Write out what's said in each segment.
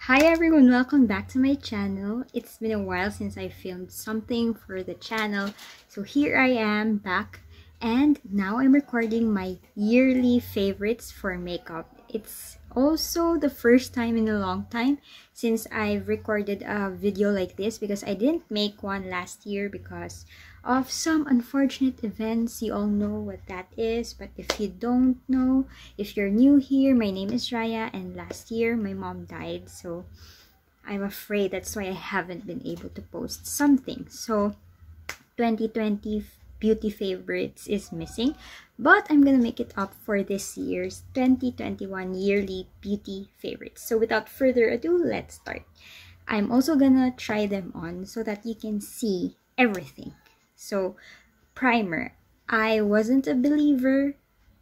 Hi everyone, welcome back to my channel. It's been a while since I filmed something for the channel, so here I am back, and now I'm recording my yearly favorites for makeup. It's also the first time in a long time since I've recorded a video like this, because I didn't make one last year because of some unfortunate events. You all know what that is, but if you don't know, if you're new here, my name is Raya, and last year my mom died, so I'm afraid that's why I haven't been able to post something. So 2020 beauty favorites is missing, but I'm gonna make it up for this year's 2021 yearly beauty favorites. So without further ado, let's start. I'm also gonna try them on so that you can see everything. So primer, I wasn't a believer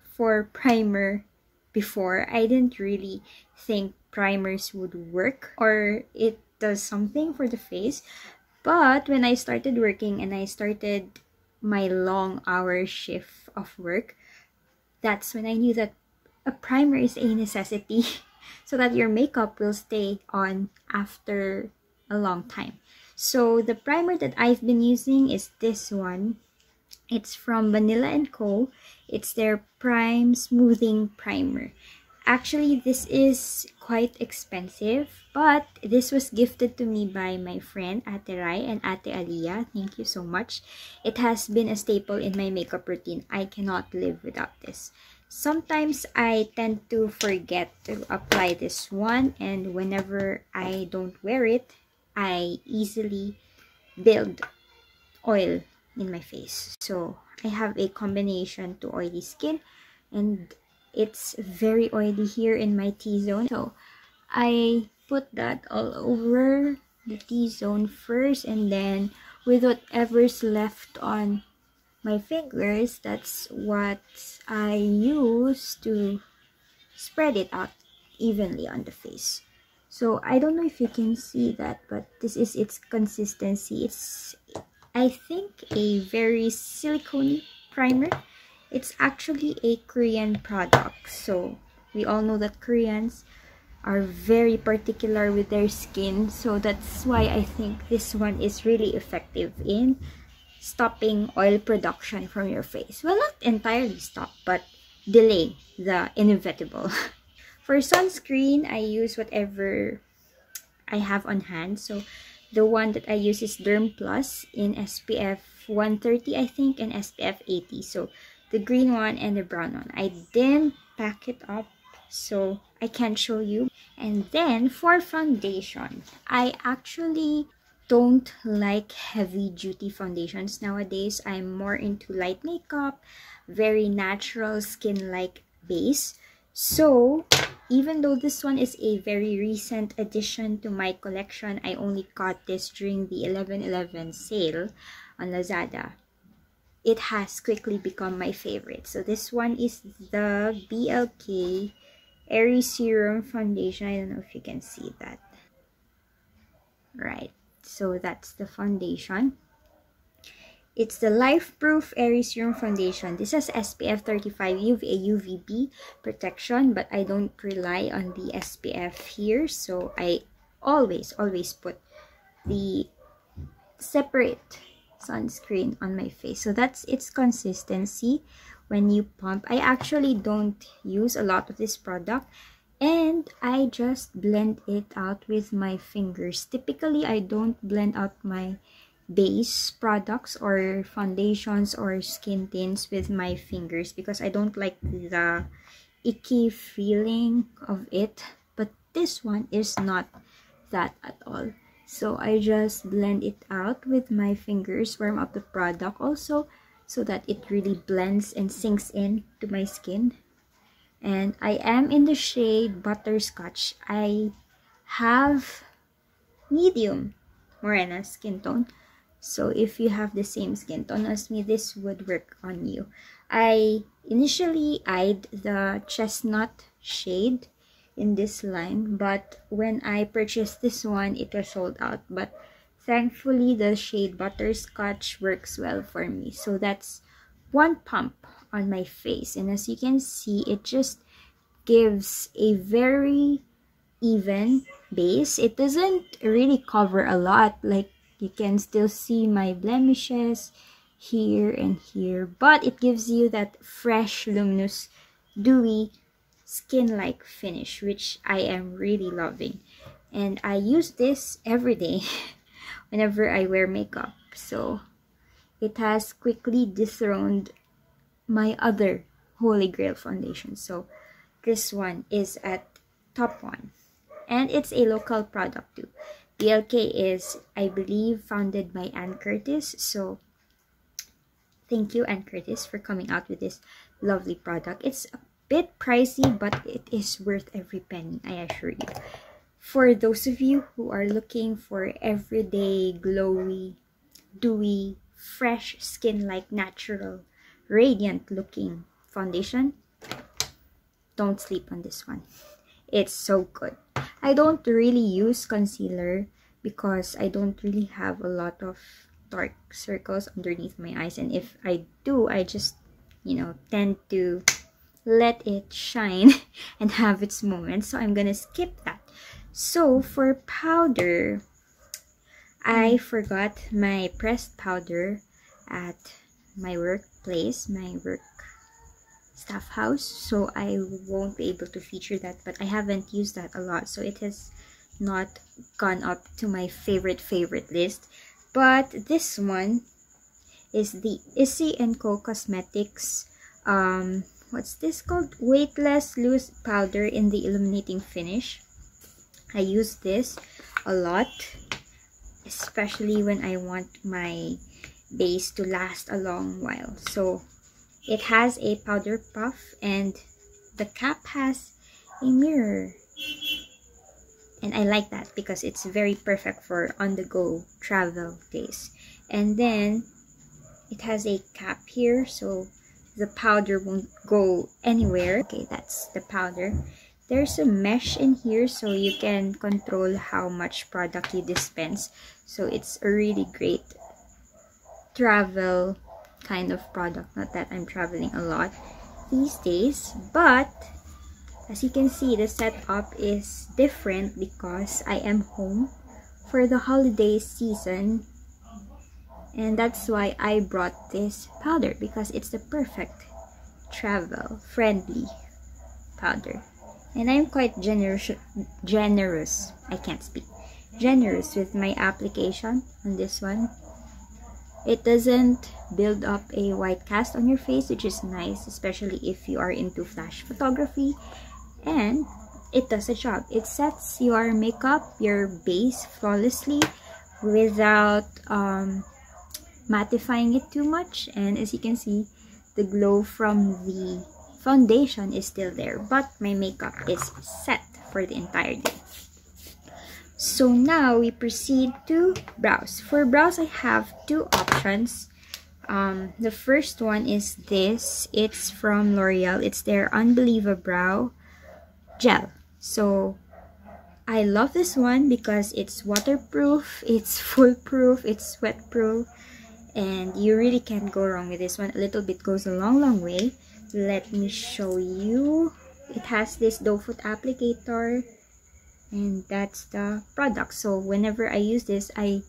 for primer before. I didn't really think primers would work or it does something for the face. But when I started working and I started my long hour shift of work, that's when I knew that a primer is a necessity so that your makeup will stay on after a long time. So the primer that I've been using is this one. It's from Banila & Co. It's their Prime Smoothing Primer. Actually, this is quite expensive, but this was gifted to me by my friend Ate Rai and Ate Aliyah. Thank you so much. It has been a staple in my makeup routine. I cannot live without this. Sometimes I tend to forget to apply this one, and whenever I don't wear it, I easily build oil in my face. So I have a combination to oily skin, and it's very oily here in my T-zone. So I put that all over the T-zone first, and then with whatever's left on my fingers, that's what I use to spread it out evenly on the face. So I don't know if you can see that, but this is its consistency. It's, I think, a very silicone primer. It's actually a Korean product, so we all know that Koreans are very particular with their skin, so that's why I think this one is really effective in stopping oil production from your face. Well, not entirely stop, but delay the inevitable. For sunscreen, I use whatever I have on hand. So the one that I use is Dermplus in SPF 130, I think, and SPF 80. So the green one and the brown one. I didn't pack it up, so I can't show you. And then for foundation, I actually don't like heavy duty foundations nowadays. I'm more into light makeup, very natural skin-like base. So even though this one is a very recent addition to my collection, I only got this during the 11/11 sale on Lazada, it has quickly become my favorite. So this one is the BLK Airy Serum Foundation. I don't know if you can see that. Right, so that's the foundation. It's the Life Proof Airy Serum Foundation. This has SPF 35 UVA UVB protection, but I don't rely on the SPF here, so I always put the separate sunscreen on my face. So that's its consistency when you pump. I actually don't use a lot of this product, and I just blend it out with my fingers. Typically, I don't blend out my base products or foundations or skin tints with my fingers because I don't like the icky feeling of it, but this one is not that at all. So I just blend it out with my fingers, warm up the product also so that it really blends and sinks in to my skin. And I am in the shade Butterscotch. I have medium morena skin tone, so if you have the same skin tone as me, this would work on you. I initially eyed the chestnut shade in this line, but when I purchased this one, it was sold out. But thankfully, the shade Butterscotch works well for me. So that's one pump on my face, and as you can see, it just gives a very even base. It doesn't really cover a lot, like you can still see my blemishes here and here, but it gives you that fresh, luminous, dewy, skin-like finish, which I am really loving. And I use this every day whenever I wear makeup. So it has quickly dethroned my other holy grail foundation. So this one is at top one. And it's a local product too. BLK is, I believe, founded by Ann Curtis. So thank you, Ann Curtis, for coming out with this lovely product. It's a bit pricey, but it is worth every penny, I assure you. For those of you who are looking for everyday, glowy, dewy, fresh skin, like natural, radiant looking foundation, don't sleep on this one. It's so good. I don't really use concealer because I don't really have a lot of dark circles underneath my eyes, and if I do, I just, you know, tend to let it shine and have its moments, so I'm gonna skip that. So for powder, I forgot my pressed powder at my workplace, my work staff house, so I won't be able to feature that, but I haven't used that a lot, so it has not gone up to my favorite list. But this one is the Issey & Co Cosmetics what's this called, weightless loose powder in the illuminating finish. I use this a lot, especially when I want my base to last a long while. So it has a powder puff and the cap has a mirror, and I like that because it's very perfect for on-the-go travel days. And then it has a cap here, so the powder won't go anywhere. Okay, that's the powder. There's a mesh in here, so you can control how much product you dispense. So it's a really great travel kind of product. Not that I'm traveling a lot these days, but as you can see, the setup is different because I am home for the holiday season, and that's why I brought this powder, because it's the perfect travel friendly powder. And I'm quite generous with my application on this one. It doesn't build up a white cast on your face, which is nice, especially if you are into flash photography. And it does a job. It sets your makeup, your base flawlessly without mattifying it too much. And as you can see, the glow from the foundation is still there, but my makeup is set for the entire day. So now we proceed to brows. For brows, I have two options. The first one is this. It's from L'Oreal. It's their Unbelievabrow gel. So I love this one because it's waterproof, it's foolproof, it's sweatproof, and you really can't go wrong with this one. A little bit goes a long way. Let me show you. It has this doe foot applicator, and that's the product. So whenever I use this, I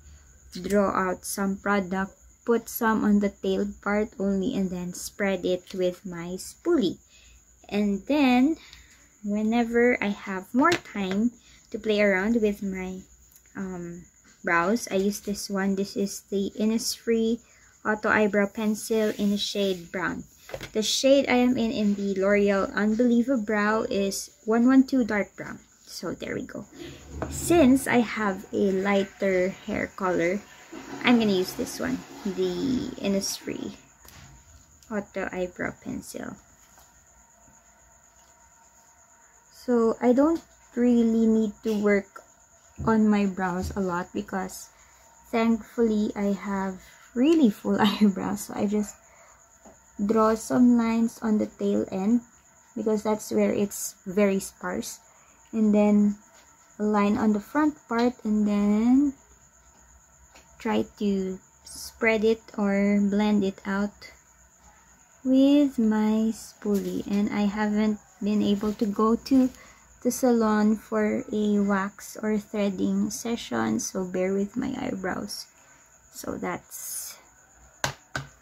draw out some product, put some on the tail part only, and then spread it with my spoolie. And then whenever I have more time to play around with my brows, I use this one. This is the Innisfree Auto Eyebrow Pencil in the shade brown. The shade I am in the L'Oreal Unbelievabrow is 112 dark brown. So there we go. Since I have a lighter hair color, I'm gonna use this one, the Innisfree Auto Eyebrow Pencil. So I don't really need to work on my brows a lot because thankfully I have really full eyebrows. So I just draw some lines on the tail end because that's where it's very sparse, and then a line on the front part, and then try to spread it or blend it out with my spoolie. And I haven't been able to go to the salon for a wax or threading session, so bear with my eyebrows. So that's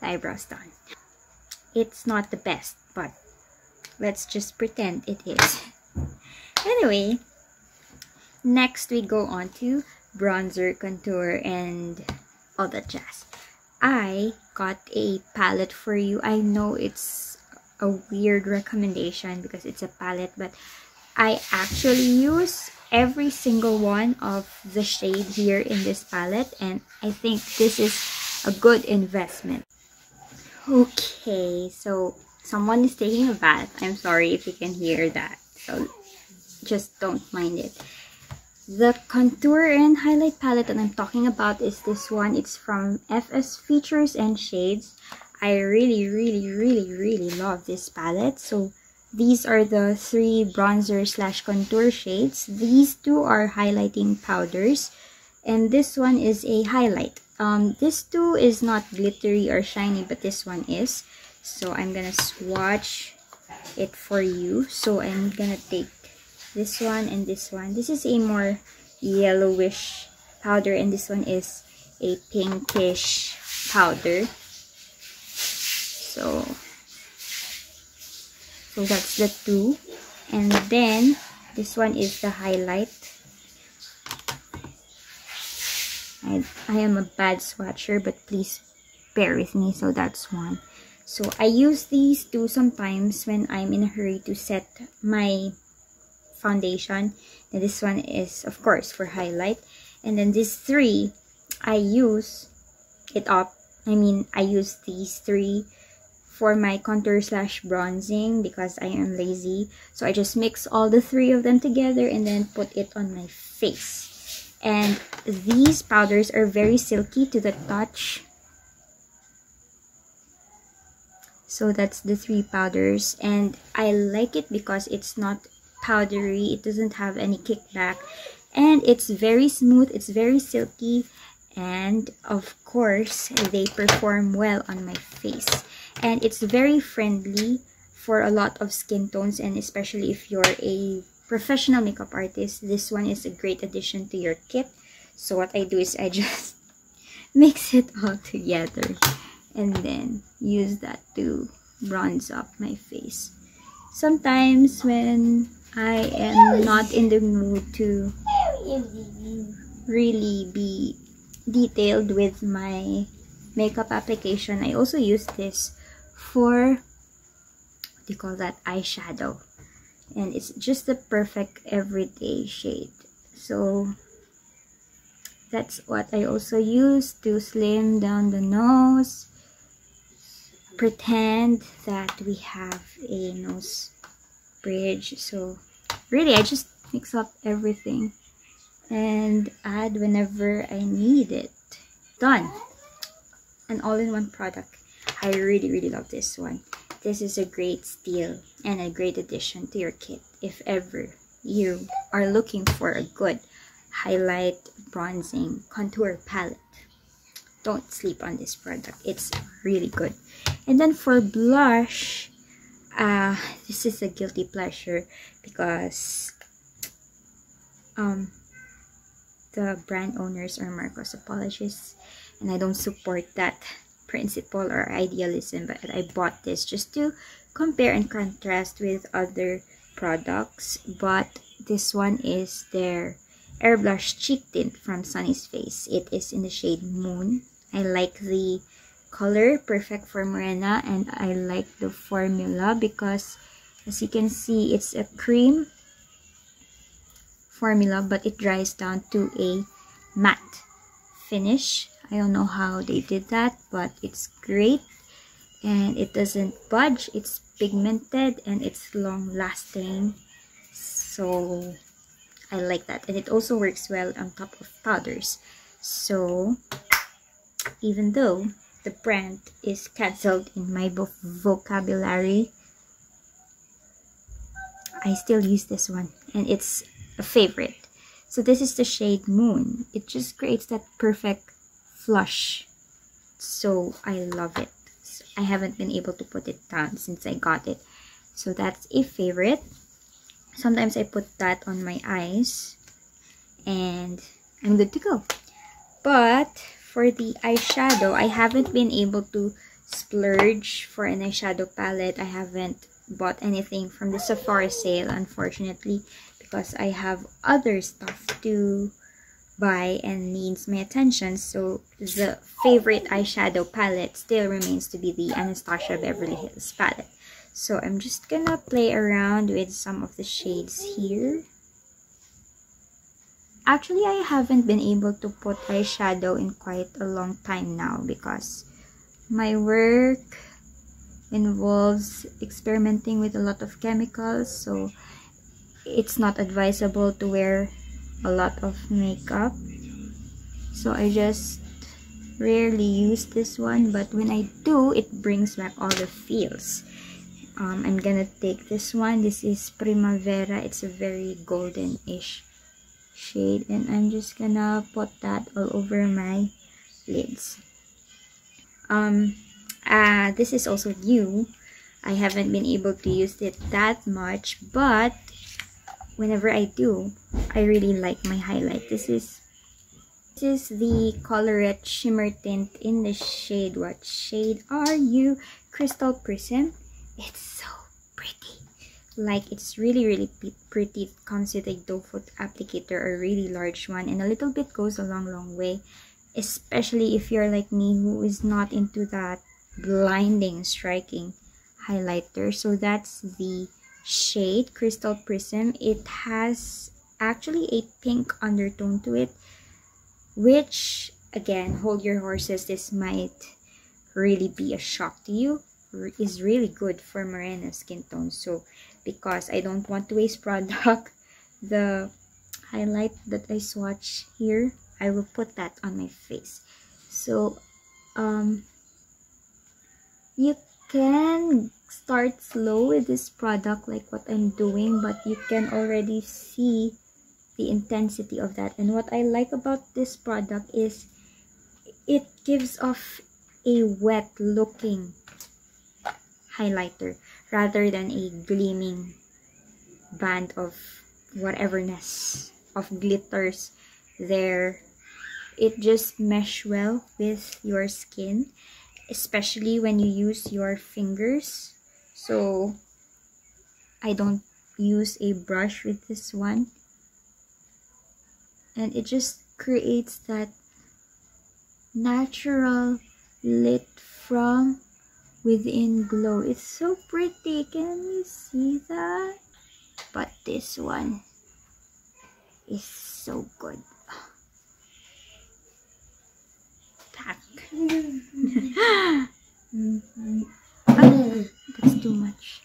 the eyebrows done. It's not the best, but let's just pretend it is. Anyway, next we go on to bronzer, contour, and all that jazz. I got a palette for you. I know it's a weird recommendation because it's a palette, but I actually use every single one of the shade here in this palette, and I think this is a good investment. Okay, so someone is taking a bath. I'm sorry if you can hear that, so just don't mind it. The contour and highlight palette that I'm talking about is this one. It's from FS Features and Shades. I really love this palette. So these are the 3 bronzer / contour shades. These 2 are highlighting powders, and this one is a highlight. This 2 is not glittery or shiny, but this one is. So I'm gonna swatch it for you. So I'm gonna take this one and this one. This is a more yellowish powder, and this one is a pinkish powder. So that's the 2. And then this one is the highlight. I am a bad swatcher, but please bear with me. So that's 1. So I use these 2 sometimes when I'm in a hurry to set my foundation, and this one is of course for highlight. And then these 3 I use it up. I use these 3 for my contour / bronzing because I am lazy. So I just mix all the 3 of them together and then put it on my face. And these powders are very silky to the touch. So that's the 3 powders, and I like it because it's not powdery, it doesn't have any kickback, and it's very smooth, it's very silky, and of course they perform well on my face. And it's very friendly for a lot of skin tones, and especially if you're a professional makeup artist, this one is a great addition to your kit. So what I do is I just mix it all together and then use that to bronze up my face. Sometimes when I am not in the mood to really be detailed with my makeup application, I also use this for, what do you call that, eyeshadow. And it's just the perfect everyday shade. So that's what I also use to slim down the nose, pretend that we have a nose bridge. So really I just mix up everything and add whenever I need it. Done. An all-in-one product. I really love this one. This is a great steal and a great addition to your kit if ever you are looking for a good highlight, bronzing, contour palette. Don't sleep on this product. It's really good. And then for blush, this is a guilty pleasure because the brand owners are Marcos apologists, and I don't support that principle or idealism, but I bought this just to compare and contrast with other products. But this one is their Airblush Cheek Tint from Sunnies Face. It is in the shade Moon. I like the color, perfect for morena, and I like the formula because as you can see, it's a cream formula, but it dries down to a matte finish. I don't know how they did that, but it's great and it doesn't budge. It's pigmented and it's long lasting, so I like that. And it also works well on top of powders. So even though the brand is cancelled in my vocabulary, I still use this one and it's a favorite. So this is the shade Moon. It just creates that perfect flush, so I love it. I haven't been able to put it down since I got it, so that's a favorite. sometimes I put that on my eyes and I'm good to go. But for the eyeshadow, I haven't been able to splurge for an eyeshadow palette. I haven't bought anything from the Sephora sale, unfortunately, because I have other stuff to buy and needs my attention. So the favorite eyeshadow palette still remains to be the Anastasia Beverly Hills palette. So I'm just gonna play around with some of the shades here. Actually, I haven't been able to put eyeshadow in quite a long time now because my work involves experimenting with a lot of chemicals, so it's not advisable to wear a lot of makeup. So I just rarely use this one, but when I do, it brings back all the feels. I'm gonna take this one. This is Primavera. It's a very golden-ish shade, and I'm just gonna put that all over my lids. This is also new. I haven't been able to use it that much, but whenever I do, I really like my highlight. This is the Colourette Shimmertint in the shade, what shade are you? Crystal Prism. It's so pretty. Like, it's really pretty. It comes with a doe foot applicator, a really large one, and a little bit goes a long way, especially if you're like me who is not into that blinding striking highlighter. So that's the shade Crystal Prism. It has actually a pink undertone to it, which, again, hold your horses, this might really be a shock to you. Is really good for moreno skin tone. So because I don't want to waste product, the highlight that I swatch here, I will put that on my face. So you can start slow with this product like what I'm doing, but you can already see the intensity of that. And what I like about this product is it gives off a wet looking highlighter rather than a gleaming band of whateverness of glitters there. It just mesh well with your skin, especially when you use your fingers. So I don't use a brush with this one, and it just creates that natural lit from within glow. It's so pretty. Can you see that? But this one is so good. Tack. That's too much.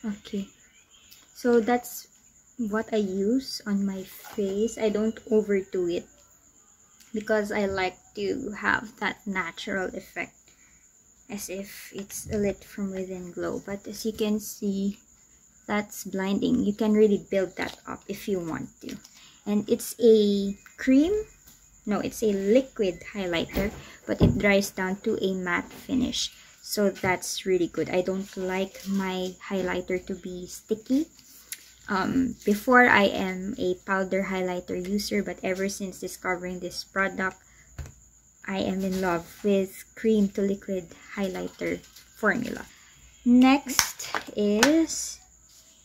Okay, so that's what I use on my face. I don't overdo it because I like to have that natural effect, as if it's a lit from within glow. But as you can see, that's blinding. You can really build that up if you want to. And it's a cream, no, it's a liquid highlighter, but it dries down to a matte finish. So that's really good. I don't like my highlighter to be sticky. Before, I am a powder highlighter user, but ever since discovering this product, I am in love with cream to liquid highlighter formula. Next is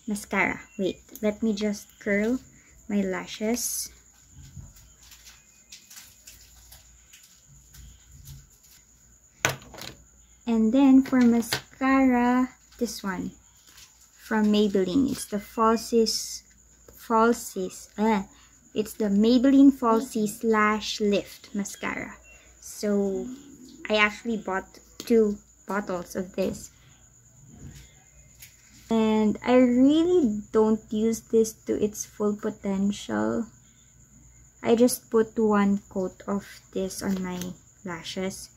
mascara. Wait, let me just curl my lashes. And then for mascara, this one from Maybelline. It's the Falsies. It's the Maybelline Falsies Lash Lift mascara. So I actually bought 2 bottles of this, and I really don't use this to its full potential. I just put 1 coat of this on my lashes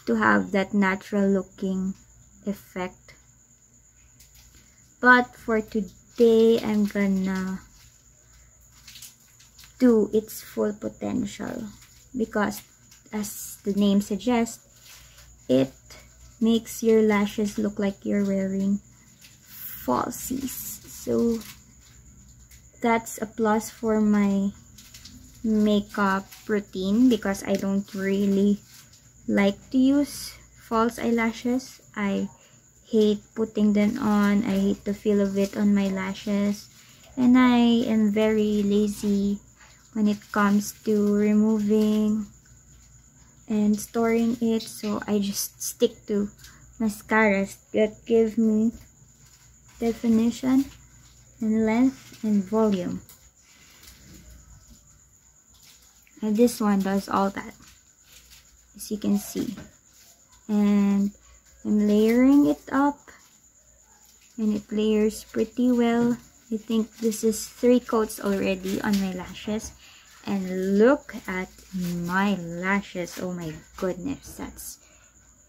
to have that natural looking effect. But for today, I'm gonna do its full potential because, as the name suggests, it makes your lashes look like you're wearing falsies. So that's a plus for my makeup routine because I don't really like to use false eyelashes. I hate putting them on. I hate the feel of it on my lashes, and I am very lazy when it comes to removing and storing it, so I just stick to mascaras that give me definition and length and volume, and this one does all that, as you can see. And I'm layering it up, and it layers pretty well. I think this is 3 coats already on my lashes, and look at my lashes. Oh my goodness,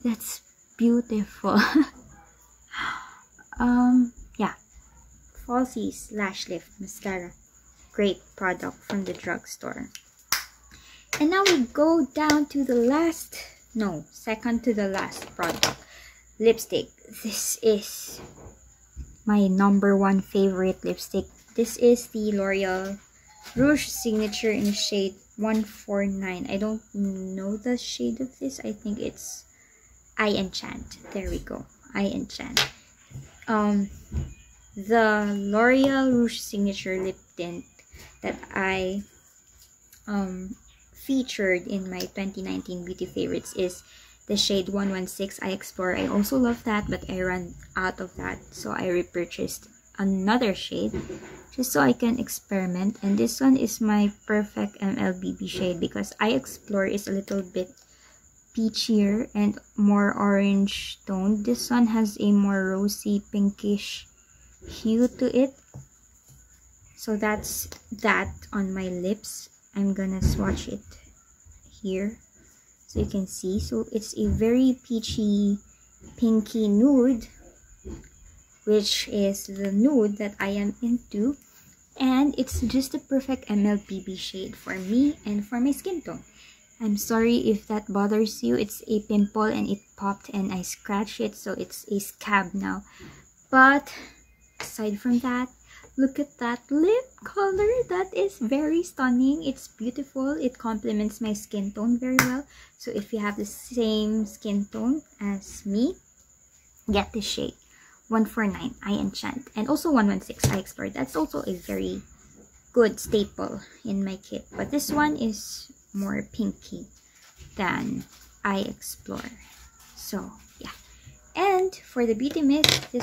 that's beautiful. Yeah, Falsies Lash Lift Mascara, great product from the drugstore. And now we go down to the second to the last product, lipstick. This is my #1 favorite lipstick. This is the L'Oreal Rouge Signature in shade 149. I don't know the shade of this. I think it's I Enchant. There we go, I Enchant. The L'Oreal Rouge Signature lip tint that I featured in my 2019 beauty favorites is the shade 116 I Explore. I also love that, but I ran out of that, so I repurchased another shade just so I can experiment. And this one is my perfect MLBB shade because I Explore is a little bit peachier and more orange toned. This one has a more rosy pinkish hue to it. So that's that on my lips. I'm gonna swatch it here so you can see. So it's a very peachy pinky nude, which is the nude that I am into, and it's just the perfect MLBB shade for me and for my skin tone. I'm sorry if that bothers you. It's a pimple and it popped and I scratched it, so it's a scab now. But aside from that, look at that lip color. That is very stunning. It's beautiful. It complements my skin tone very well. So if you have the same skin tone as me, get this shade 149 I Enchant, and also 116 I Explore. That's also a very good staple in my kit, but this one is more pinky than I Explore. So yeah. And for the beauty mist, this